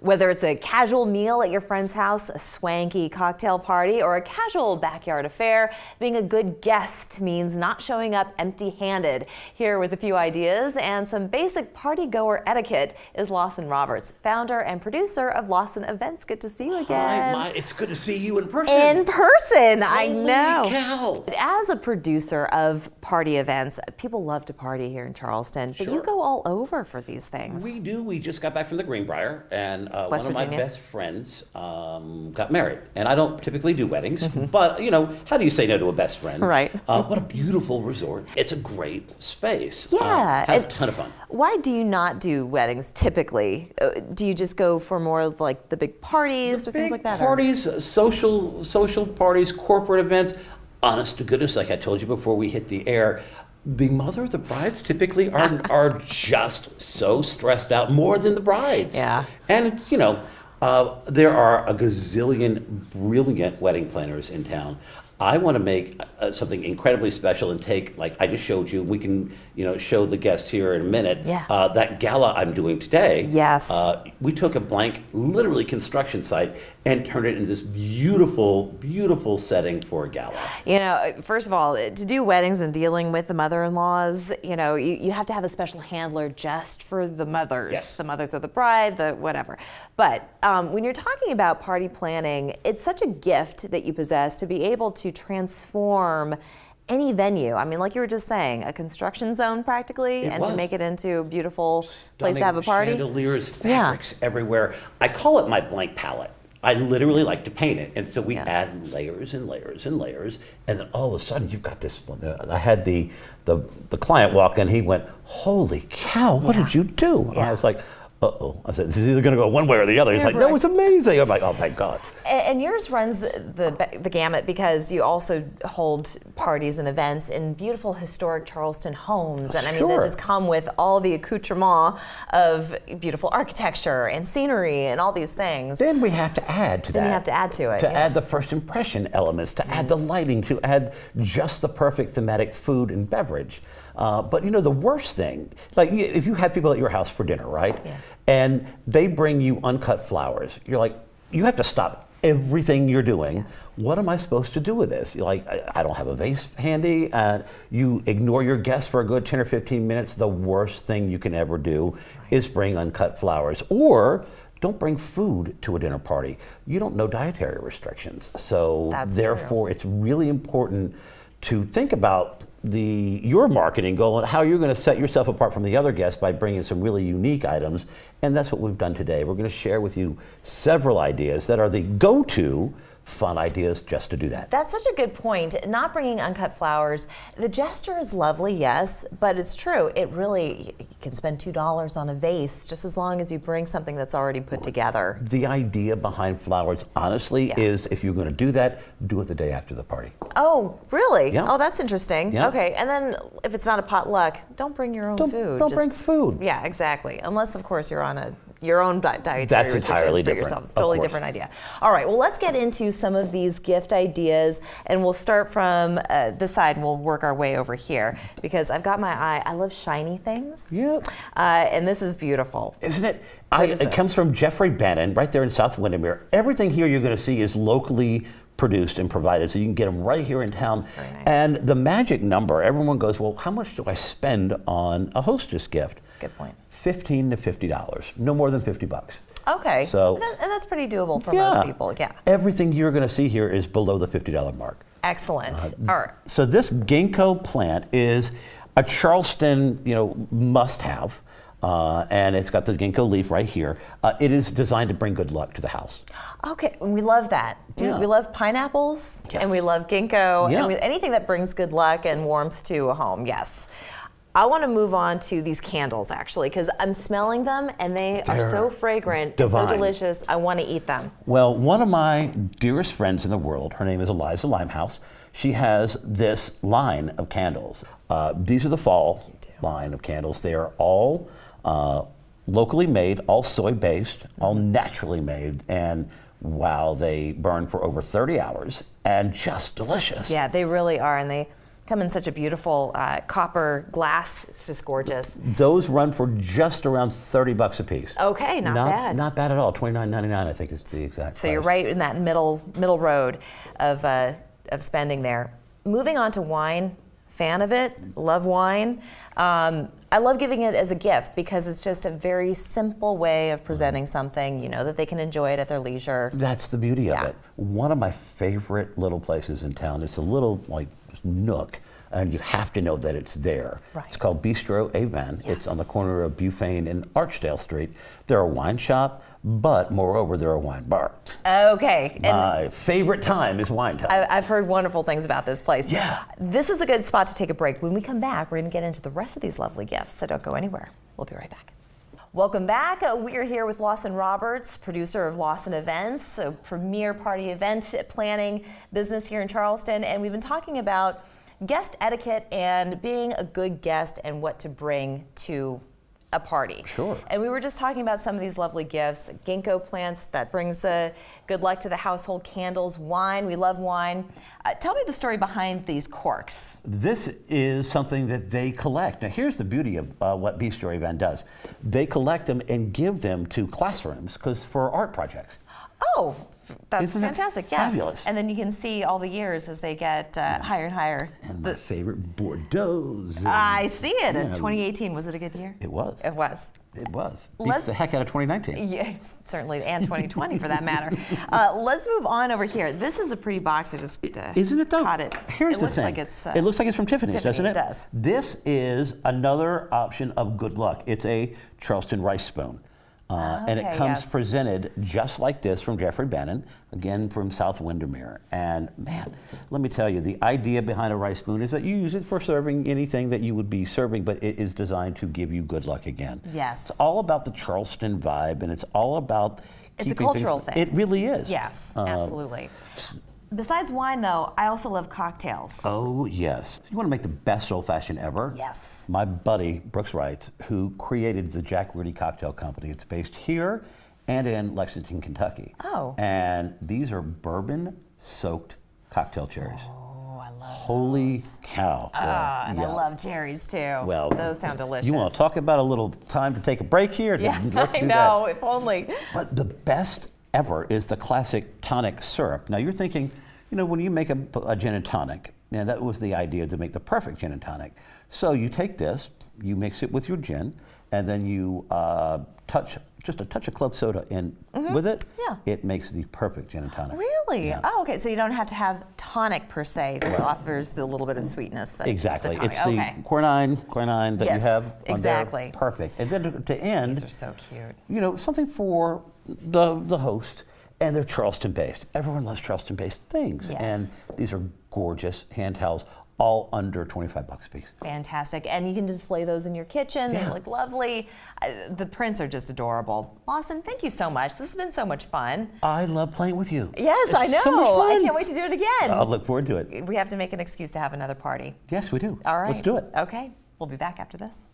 Whether it's a casual meal at your friend's house, a swanky cocktail party, or a casual backyard affair, being a good guest means not showing up empty-handed. Here with a few ideas and some basic party-goer etiquette is Lawson Roberts, founder and producer of Lawson Events. Good to see you again. Hi, it's good to see you in person. In person, I know. Holy cow. As a producer of party events, people love to party here in Charleston, but you go all over for these things. We do. We just got back from the Greenbrier, and one of my best friends got married. And I don't typically do weddings, but you know, how do you say no to a best friend? Right. What a beautiful resort. It's a great space. Yeah. Had a ton of fun. Why do you not do weddings typically? Do you just go for more of like the big parties or things like that? Parties, social parties, corporate events. Honest to goodness, like I told you before we hit the air, the mother of the brides typically are just so stressed out, more than the brides. Yeah. And it's, you know, there are a gazillion brilliant wedding planners in town. I want to make something incredibly special and take, like I just showed you, we can, you know, show the guests here in a minute. Yeah. That gala I'm doing today. Yes. We took a blank, literally construction site and turned it into this beautiful, beautiful setting for a gala. You know, first of all, to do weddings and dealing with the mother-in-laws, you know, you have to have a special handler just for the mothers, Yes. the mothers of the bride, the whatever. But when you're talking about party planning, it's such a gift that you possess to be able to transform any venue. I mean, like you were just saying, a construction zone practically, to make it into a beautiful place to have a party. Chandeliers, fabrics everywhere. I call it my blank palette. I literally like to paint it, and so we add layers and layers and layers, and then all of a sudden you've got this one. I had the client walk in. He went, "Holy cow! What did you do?" And I was like, "Uh-oh." I said, "This is either going to go one way or the other." He's like, "That was amazing." I'm like, "Oh, thank God." And yours runs the gamut because you also hold parties and events in beautiful historic Charleston homes. And I mean, they just come with all the accoutrement of beautiful architecture and scenery and all these things. Then we have to add to that. Then you have to add to it. To add the first impression elements, to add the lighting, to add just the perfect thematic food and beverage. But you know, the worst thing, like if you have people at your house for dinner, right? Yeah. And they bring you uncut flowers, you're like, you have to stop everything you're doing. Yes. What am I supposed to do with this? You're like, I don't have a vase handy. You ignore your guests for a good 10 or 15 minutes. The worst thing you can ever do is bring uncut flowers. Or don't bring food to a dinner party. You don't know dietary restrictions. So therefore, it's really important to think about your marketing goal and how you're going to set yourself apart from the other guests by bringing some really unique items. And that's what we've done today. We're going to share with you several ideas that are the go-to fun ideas just to do that. That's such a good point. Not bringing uncut flowers. The gesture is lovely, yes, but it's true. It really, you can spend $2 on a vase just as long as you bring something that's already put together. The idea behind flowers, honestly, is if you're going to do that, do it the day after the party. Oh, really? Yeah. Oh, that's interesting. Yeah. Okay, and then if it's not a potluck, don't bring your own food. Don't bring food. Yeah, exactly. Unless, of course, you're on your own dietary That's restrictions entirely for different. yourself. It's a totally different idea. All right, well, let's get into some of these gift ideas, and we'll start from this side, and we'll work our way over here, because I've got my eye. I love shiny things. Yeah. And this is beautiful. Isn't it? It comes from Jeffrey Bannon, right there in South Windermere. Everything here you're going to see is locally produced and provided, so you can get them right here in town. Very nice. And the magic number, everyone goes, well, how much do I spend on a hostess gift? Good point. $15 to $50, no more than $50. Okay, so, and that's pretty doable for most people, yeah. Everything you're going to see here is below the $50 mark. Excellent. All right. So this Ginkgo plant is a Charleston, must-have. And it's got the ginkgo leaf right here. It is designed to bring good luck to the house. Okay, we love that. We love pineapples, and we love ginkgo, and anything that brings good luck and warmth to a home, yes. I want to move on to these candles, actually, because I'm smelling them, and they're so fragrant, divine. And so delicious, I want to eat them. Well, one of my dearest friends in the world, her name is Eliza Limehouse, she has this line of candles. These are the fall line of candles. They are all locally made, all soy-based, all naturally made, and wow, they burn for over 30 hours and just delicious. Yeah, they really are, and they come in such a beautiful copper glass. It's just gorgeous. Those run for just around $30 a piece. Okay, not bad. Not bad at all. $29.99, I think, is the exact So price. you're right in that middle road of spending there. Moving on to wine, fan of it, love wine. I love giving it as a gift because it's just a very simple way of presenting something, that they can enjoy it at their leisure. That's the beauty of it. One of my favorite little places in town, it's a little like nook, and you have to know that it's there. Right. It's called Bistro Events. It's on the corner of Bufane and Archdale Street. They're a wine shop, but moreover, they're a wine bar. Okay. My favorite time is wine time. I've heard wonderful things about this place. Yeah. This is a good spot to take a break. When we come back, we're going to get into the rest of these lovely gifts, so don't go anywhere. We'll be right back. Welcome back. We are here with Lawson Roberts, producer of Lawson Events, a premier party event planning business here in Charleston, and we've been talking about guest etiquette and being a good guest and what to bring to a party. Sure. And we were just talking about some of these lovely gifts. Ginkgo plants, that brings good luck to the household. Candles, wine, we love wine. Tell me the story behind these corks. This is something that they collect. Now, here's the beauty of what Bistro Event does. They collect them and give them to classrooms for art projects. Oh, that's Isn't it fantastic, yes. fabulous? And then you can see all the years as they get higher and higher. And my favorite Bordeaux. I see it. In 2018, was it a good year? It was. It was. It was. Beats the heck out of 2019. Yeah, certainly, and 2020 for that matter. Let's move on over here. This is a pretty box. I just Isn't it though? caught it. Here's the looks thing. Like it's, it looks like it's from Tiffany's, doesn't it? It does. This is another option of good luck. It's a Charleston rice spoon. And it comes presented just like this from Jeffrey Bannon, again from South Windermere. And man, let me tell you, the idea behind a rice spoon is that you use it for serving anything that you would be serving, but it is designed to give you good luck again. Yes. It's all about the Charleston vibe, and it's all about It's a cultural thing. It really is. Yes, absolutely. Besides wine, though, I also love cocktails. Oh, yes. You want to make the best old-fashioned ever? Yes. My buddy, Brooks Wright, who created the Jack Rudy Cocktail Company, it's based here and in Lexington, Kentucky. Oh. And these are bourbon-soaked cocktail cherries. Oh, I love Holy those. cow. And I love cherries, too. Well, those sound delicious. You want to talk about a little time to take a break here? Yeah, Let's do I know, that. if only. But the best ever is the classic tonic syrup. Now you're thinking, when you make a gin and tonic, now that was the idea to make the perfect gin and tonic. So you take this, you mix it with your gin, and then you just a touch of club soda in with it. Yeah. It makes the perfect gin and tonic. Really? Yeah. Oh, okay. So you don't have to have tonic per se. This offers the little bit of sweetness. That Exactly. The It's the quinine that you have on exactly. there. Perfect. And then to end, These are so cute. Something for the host. And they're Charleston-based. Everyone loves Charleston-based things. Yes. And these are gorgeous hand towels, all under $25 a piece. Fantastic. And you can display those in your kitchen. Yeah. They look lovely. The prints are just adorable. Lawson, thank you so much. This has been so much fun. I love playing with you. Yes, I know. So much fun. I can't wait to do it again. I'll look forward to it. We have to make an excuse to have another party. Yes, we do. All right. Let's do it. Okay. We'll be back after this.